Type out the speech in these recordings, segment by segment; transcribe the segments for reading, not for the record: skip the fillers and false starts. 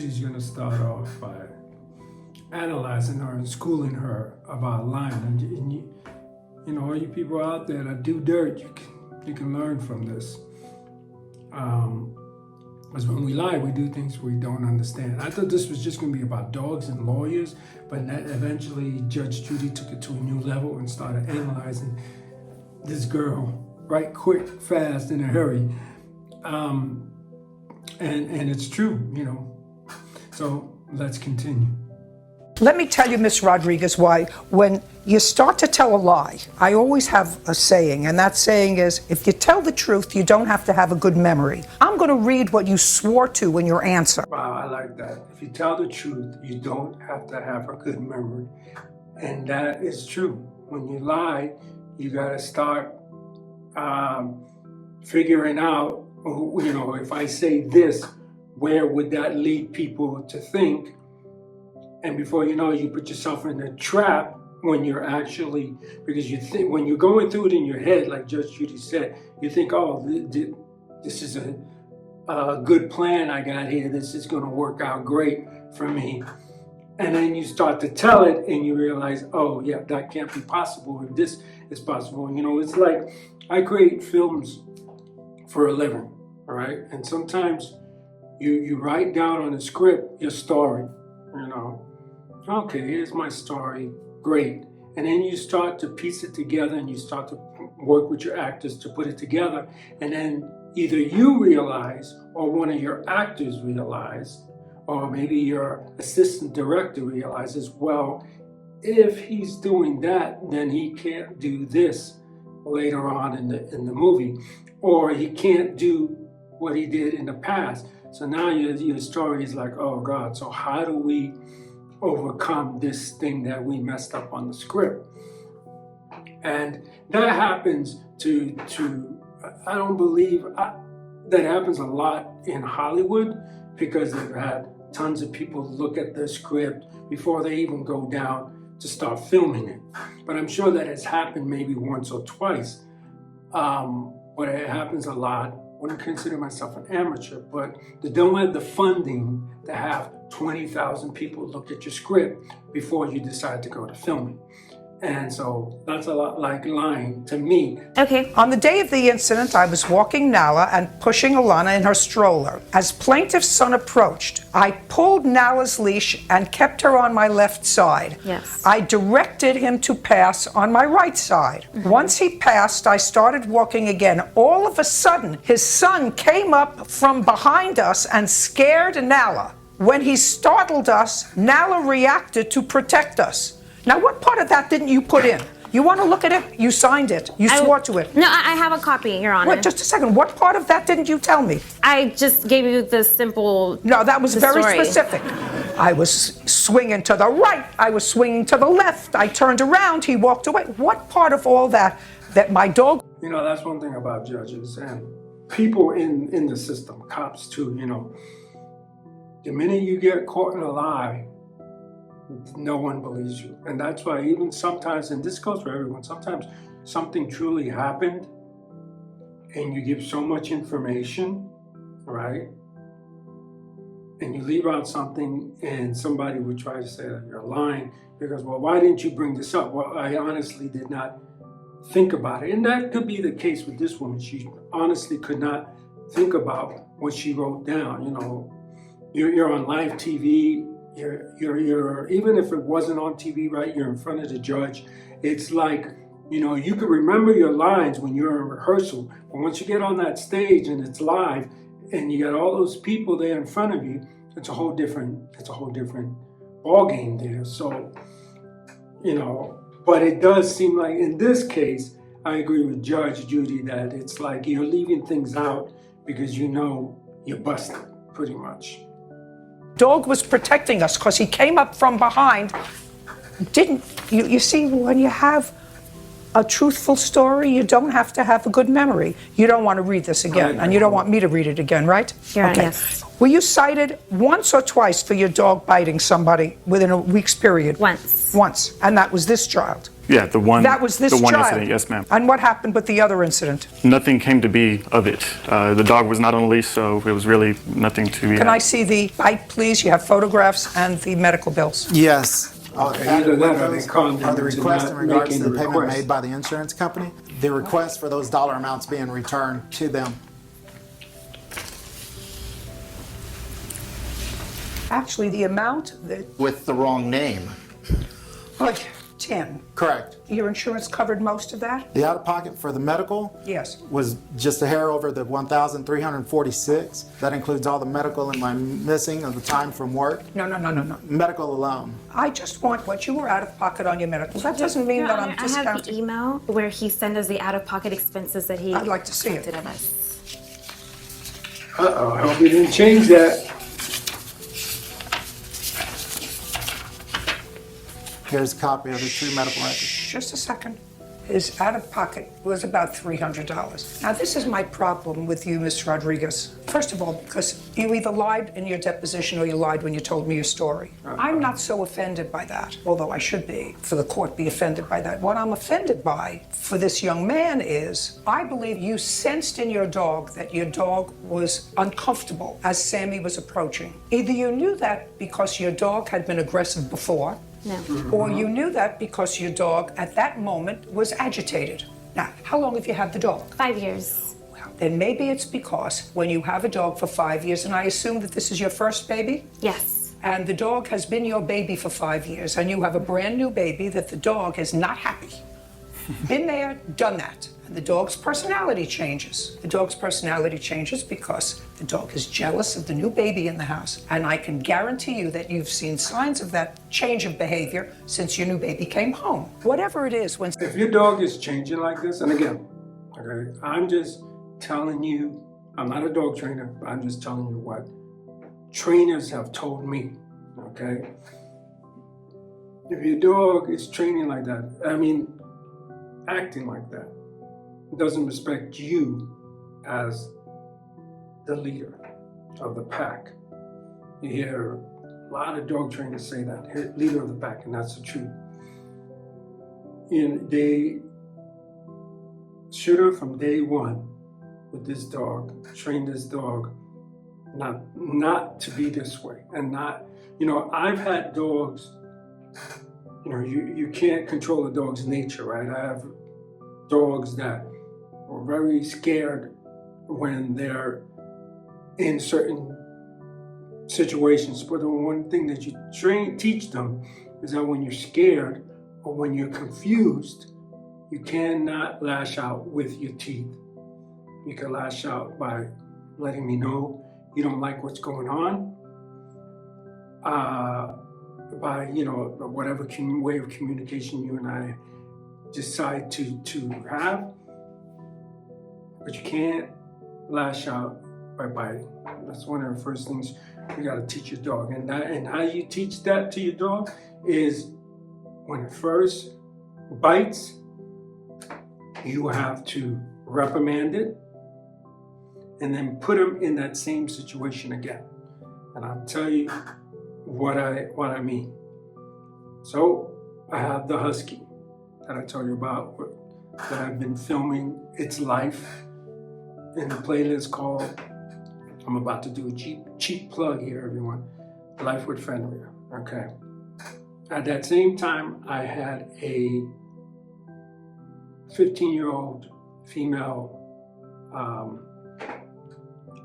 she's going to start off by analyzing her and schooling her about lying. And you know, all you people out there that do dirt, you can learn from this. Because when we lie, we do things we don't understand. I thought this was just going to be about dogs and lawyers, but eventually Judge Judy took it to a new level and started analyzing this girl right quick, fast, in a hurry. And it's true, you know. So let's continue. Let me tell you, Miss Rodriguez, why when you start to tell a lie, I always have a saying, and that saying is, if you tell the truth, you don't have to have a good memory. I'm going to read what you swore to in your answer. Wow, I like that. If you tell the truth, you don't have to have a good memory. And that is true. When you lie, you got to start figuring out, you know, if I say this, where would that lead people to think? And before you know it, you put yourself in a trap when you're actually, because you think, when you're going through it in your head, like Judge Judy said, you think, oh, this is a good plan I got here. This is going to work out great for me. And then you start to tell it and you realize, oh, yeah, that can't be possible. And this is possible. You know, it's like I create films for a living, all right? And sometimes you write down on a script your story, you know. Okay, here's my story, great. And then you start to piece it together and you start to work with your actors to put it together. And then either you realize or one of your actors realize, or maybe your assistant director realizes, well, if he's doing that, then he can't do this later on in the movie, or he can't do what he did in the past. So now your story is like, oh God, so how do we overcome this thing that we messed up on the script? And that happens to I don't believe, that happens a lot in Hollywood, because they've had tons of people look at the script before they even go down to start filming it. But I'm sure that has happened maybe once or twice, but it happens a lot. I wouldn't consider myself an amateur, but they don't have the funding to have 20,000 people look at your script before you decide to go to filming. And so that's a lot like lying to me. Okay. On the day of the incident, I was walking Nala and pushing Alana in her stroller. As plaintiff's son approached, I pulled Nala's leash and kept her on my left side. Yes. I directed him to pass on my right side. Mm-hmm. Once he passed, I started walking again. All of a sudden, his son came up from behind us and scared Nala. When he startled us, Nala reacted to protect us. Now, what part of that didn't you put in? You want to look at it? You signed it. You swore to it. No, I have a copy, Your Honor. Wait, just a second. What part of that didn't you tell me? I just gave you the simple. No, that was very story. specific. I was swinging to the right. I was swinging to the left. I turned around. He walked away. What part of all that my dog... You know, that's one thing about judges and people in the system, cops too, you know. The minute you get caught in a lie, no one believes you. And that's why even sometimes, and this goes for everyone, sometimes something truly happened and you give so much information, right? And you leave out something and somebody would try to say that you're lying because, well, why didn't you bring this up? Well, I honestly did not think about it. And that could be the case with this woman. She honestly could not think about what she wrote down. You know, you're on live TV. You're even if it wasn't on TV, right? You're in front of the judge. It's like, you know, you can remember your lines when you're in rehearsal, but once you get on that stage and it's live, and you got all those people there in front of you, it's a whole different ball game there. So, you know, but it does seem like in this case, I agree with Judge Judy that it's like you're leaving things out because you know you're busted, pretty much. Dog was protecting us because he came up from behind. Didn't you see, when you have a truthful story, you don't have to have a good memory. You don't want to read this again, and you don't want me to read it again, right? Yeah, okay. Yes. Were you cited once or twice for your dog biting somebody within a week's period? Once. Once, and that was this child? Yeah, the one. That was this the one child? incident, yes, ma'am. And what happened with the other incident? Nothing came to be of it. The dog was not on a leash, so it was really nothing to be. Can I see the bite, please? You have photographs and the medical bills. Yes. Either that or they called Are them the to requests not in regards make to the any payment request. made by the insurance company? The request for those dollar amounts being returned to them. Actually, the amount that, With the wrong name. like, Tim, Correct. your insurance covered most of that? The out-of-pocket for the medical Yes. was just a hair over the 1,346. That includes all the medical and my missing of the time from work. No. Medical alone. I just want what you were out of pocket on your medical. That doesn't mean Your that Honor, I'm I have the discounting. email where he sent us the out-of-pocket expenses that he I'd like to see it. collected of us. Uh-oh, I hope you didn't change that. Here's a copy of the true medical record. Just a second. His out-of-pocket was about $300. Now, this is my problem with you, Ms. Rodriguez. First of all, because you either lied in your deposition or you lied when you told me your story. I'm not so offended by that, although I should be, for the court, be offended by that. What I'm offended by for this young man is, I believe you sensed in your dog that your dog was uncomfortable as Sammy was approaching. Either you knew that because your dog had been aggressive before, No. or you knew that because your dog at that moment was agitated. Now, how long have you had the dog? 5 years. Well, then maybe it's because when you have a dog for 5 years, and I assume that this is your first baby, Yes. and the dog has been your baby for 5 years, and you have a brand new baby that the dog is not happy. Been there, done that. And the dog's personality changes. The dog's personality changes because the dog is jealous of the new baby in the house. And I can guarantee you that you've seen signs of that change of behavior since your new baby came home. Whatever it is, when If your dog is changing like this, and again, okay, I'm just telling you, I'm not a dog trainer, but I'm just telling you what trainers have told me, okay? If your dog is training like that, acting like that, doesn't respect you as the leader of the pack. You hear a lot of dog trainers say that, leader of the pack, and that's the truth. And they should have, from day one, with this dog, trained this dog not to be this way, and not, I've had dogs, you can't control a dog's nature, right? I have dogs that are very scared when they're in certain situations. But the one thing that you teach them is that when you're scared or when you're confused, you cannot lash out with your teeth. You can lash out by letting me know you don't like what's going on, by whatever way of communication you and I decide to have. But you can't lash out by biting. That's one of the first things you got to teach your dog. And how you teach that to your dog is when it first bites, you have to reprimand it and then put them in that same situation again. And I'll tell you what I mean. So I have the husky that I told you about, that I've been filming its life in the playlist called, I'm about to do a cheap plug here, everyone, Life with Fenrir, okay? At that same time, I had a 15-year-old female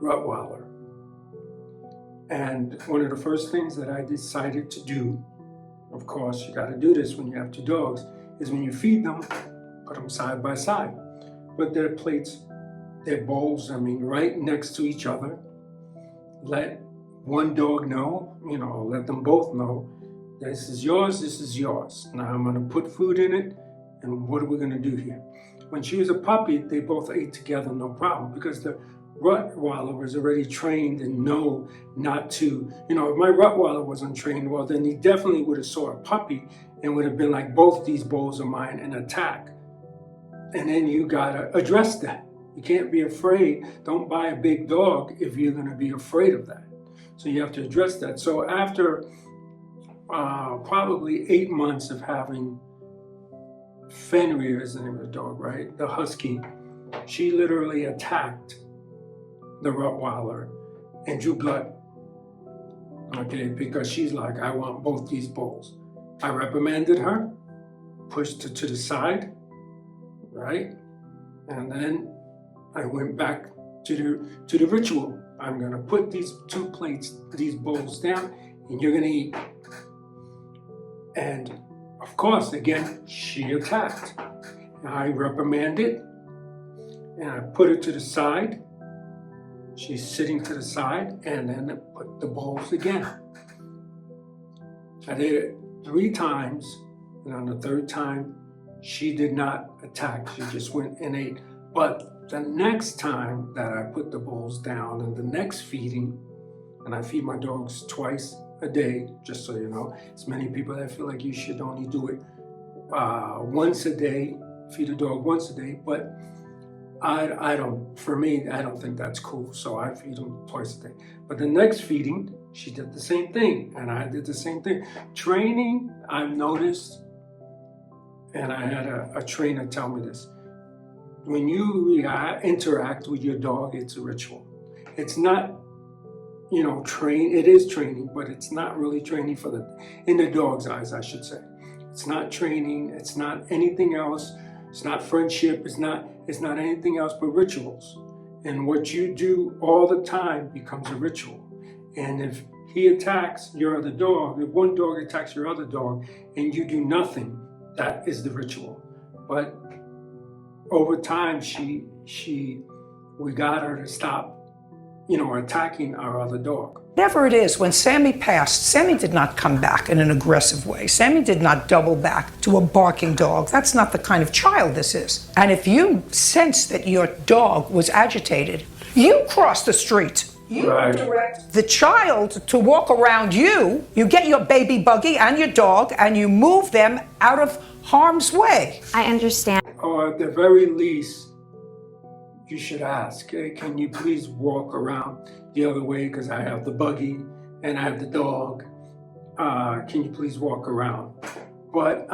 Rottweiler. And one of the first things that I decided to do, of course, you gotta do this when you have two dogs, is when you feed them, put them side by side. Put their plates, their bowls, right next to each other. Let one dog know, let them both know, this is yours, this is yours. Now I'm gonna put food in it, and what are we gonna do here? When she was a puppy, they both ate together, no problem, because the Rottweiler was already trained and know not to, if my Rottweiler wasn't trained well, then he definitely would have saw a puppy and would have been like, both these bowls are mine, and attack. And then you gotta address that. You can't be afraid. Don't buy a big dog if you're gonna be afraid of that. So you have to address that. So after probably 8 months of having Fenrir is the name of the dog, right? The husky. She literally attacked the Rottweiler and drew blood. Okay, because she's like, I want both these bowls. I reprimanded her, pushed her to the side, right? And then I went back to the ritual. I'm gonna put these 2 plates, these bowls down, and you're gonna eat. And of course, again, she attacked. I reprimanded, and I put her to the side. She's sitting to the side, and then I put the bowls again. I did it 3 times, and on the 3rd time, she did not attack. She just went and ate. But the next time that I put the bowls down, and the next feeding, and I feed my dogs twice a day, just so you know. It's many people that feel like you should only do it once a day, feed a dog once a day, but I don't, for me, I don't think that's cool, so I feed them twice a day. But the next feeding, she did the same thing, and I did the same thing. Training, I've noticed, and I had a trainer tell me this, when you interact with your dog, it's a ritual. It's not, you know, it is training, but it's not really training in the dog's eyes, I should say. It's not training, it's not anything else, it's not friendship, it's not anything else but rituals. And what you do all the time becomes a ritual. And if he attacks your other dog, if one dog attacks your other dog, and you do nothing, that is the ritual. But over time, we got her to stop, you know, attacking our other dog. Whatever it is, when Sammy passed, Sammy did not come back in an aggressive way. Sammy did not double back to a barking dog. That's not the kind of child this is. And if you sense that your dog was agitated, you cross the street. You direct the child to walk around you. You get your baby buggy and your dog, and you move them out of harm's way. I understand. Or at the very least, you should ask, hey, can you please walk around the other way because I have the buggy and I have the dog. Can you please walk around? But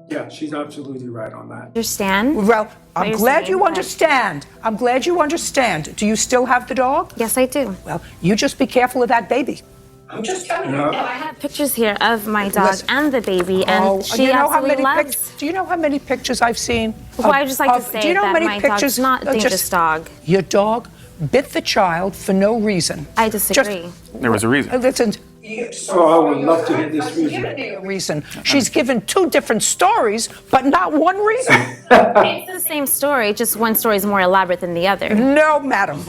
yeah, she's absolutely right on that. Understand? Well, I'm glad you saying, understand. I'm glad you understand. Do you still have the dog? Yes, I do. Well, you just be careful of that baby. I'm just telling you. And I have pictures here of my dog Listen. and the baby, and she you know how absolutely many loves. do you know how many pictures I've seen? Well, I just like to say do you know that how many my pictures, dog's not a dangerous dog. Your dog bit the child for no reason. I disagree. There was a reason. Listen. Oh, I would love to hear this reason. She's given 2 different stories, but not one reason. It's the same story, just one story is more elaborate than the other. No, madam.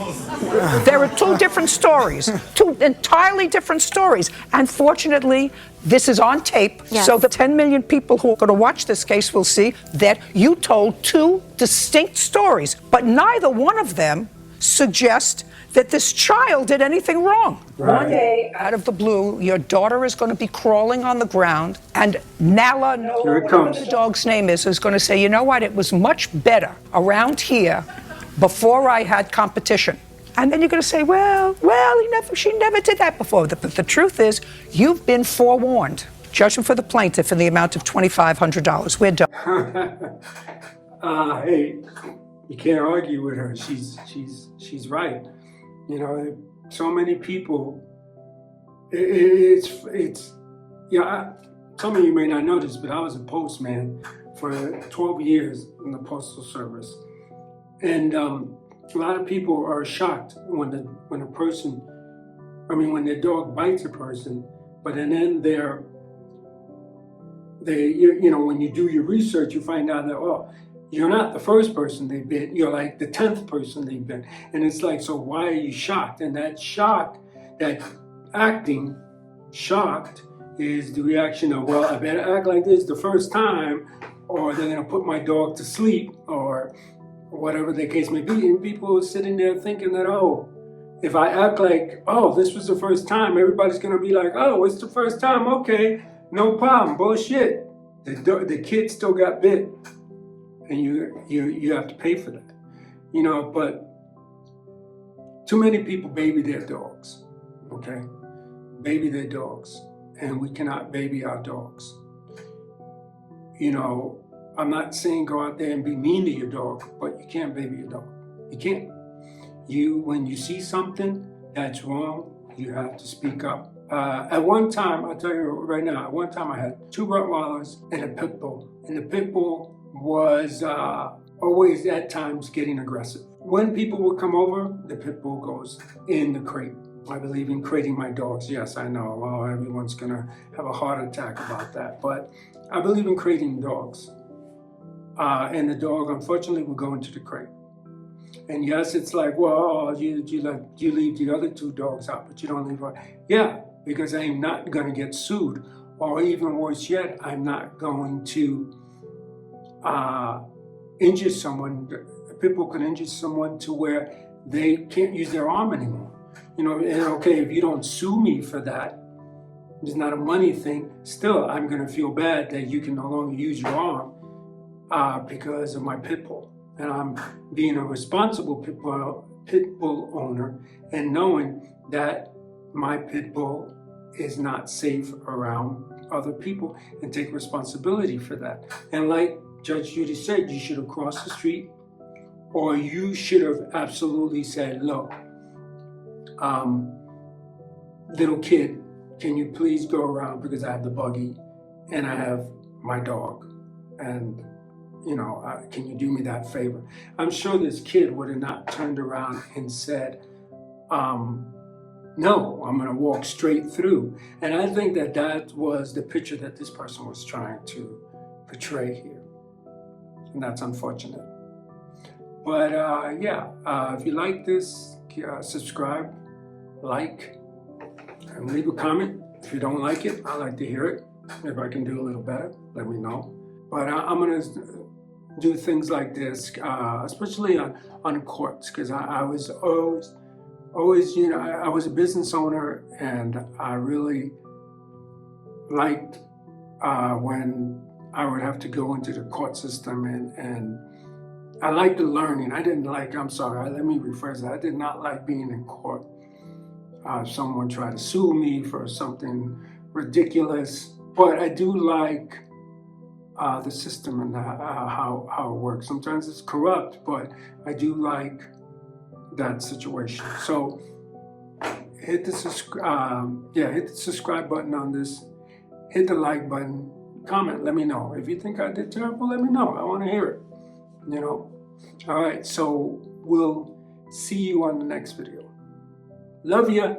There are 2 different stories, 2 entirely different stories. And fortunately, this is on tape, Yes. so the 10 million people who are going to watch this case will see that you told 2 distinct stories, but neither one of them suggest that this child did anything wrong. Right. One day, out of the blue, your daughter is going to be crawling on the ground, and Nala, Here it whatever comes. the dog's name is going to say, you know what, it was much better around here before I had competition. And then you're going to say, well, she never did that before. But the truth is, you've been forewarned. Judgment for the plaintiff in the amount of $2,500. We're done. Hey, you can't argue with her. She's right. You know, so many people. It's yeah. Some of you may not know this, but I was a postman for 12 years in the Postal Service, and a lot of people are shocked when their dog bites a person, but then when you do your research, you find out that you're not the first person they bit, you're like the 10th person they bit. And it's like, so why are you shocked? And that shock, that acting shocked is the reaction of, well, I better act like this the first time, or they're gonna put my dog to sleep, or whatever the case may be. And people are sitting there thinking that, if I act like, this was the first time, everybody's gonna be like, it's the first time, okay, no problem, bullshit. The kid still got bit. And you have to pay for that, but too many people baby their dogs, okay? Baby their dogs, and we cannot baby our dogs. you know, I'm not saying go out there and be mean to your dog, but you can't baby your dog. You can't. When you see something that's wrong, you have to speak up. At one time, I'll tell you right now, at one time I had 2 Rottweilers and a pit bull. And the pit bull was always at times getting aggressive. When people would come over, the pit bull goes in the crate. I believe in crating my dogs. Yes, I know. Well, everyone's gonna have a heart attack about that. But I believe in crating dogs. And the dog, unfortunately, will go into the crate. And yes, it's like, well, you leave the other 2 dogs out, but you don't leave one. Yeah, because I'm not going to get sued. Or even worse yet, I'm not going to injure someone. People can injure someone to where they can't use their arm anymore. You know, and okay, if you don't sue me for that, it's not a money thing, still I'm going to feel bad that you can no longer use your arm because of my pit bull. And I'm being a responsible pit bull owner and knowing that my pit bull is not safe around other people and take responsibility for that. And like Judge Judy said, you should have crossed the street, or you should have absolutely said, look, little kid, can you please go around because I have the buggy and I have my dog, and you know, can you do me that favor? I'm sure this kid would have not turned around and said, no, I'm gonna walk straight through. And I think that that was the picture that this person was trying to portray here. And that's unfortunate. But if you like this, subscribe, like, and leave a comment. If you don't like it, I'd like to hear it. If I can do a little better, let me know. But I'm gonna do things like this, especially on courts, because I was always, you know, I was a business owner, and I really liked when I would have to go into the court system, and I liked the learning. I didn't like, I'm sorry, let me rephrase that. I did not like being in court. Someone tried to sue me for something ridiculous, but I do like the system and how it works. Sometimes it's corrupt, but I do like that situation. So hit the subscribe button on this, hit the like button, comment, let me know. If you think I did terrible, let me know. I want to hear it, you know. All right, so we'll see you on the next video. Love ya.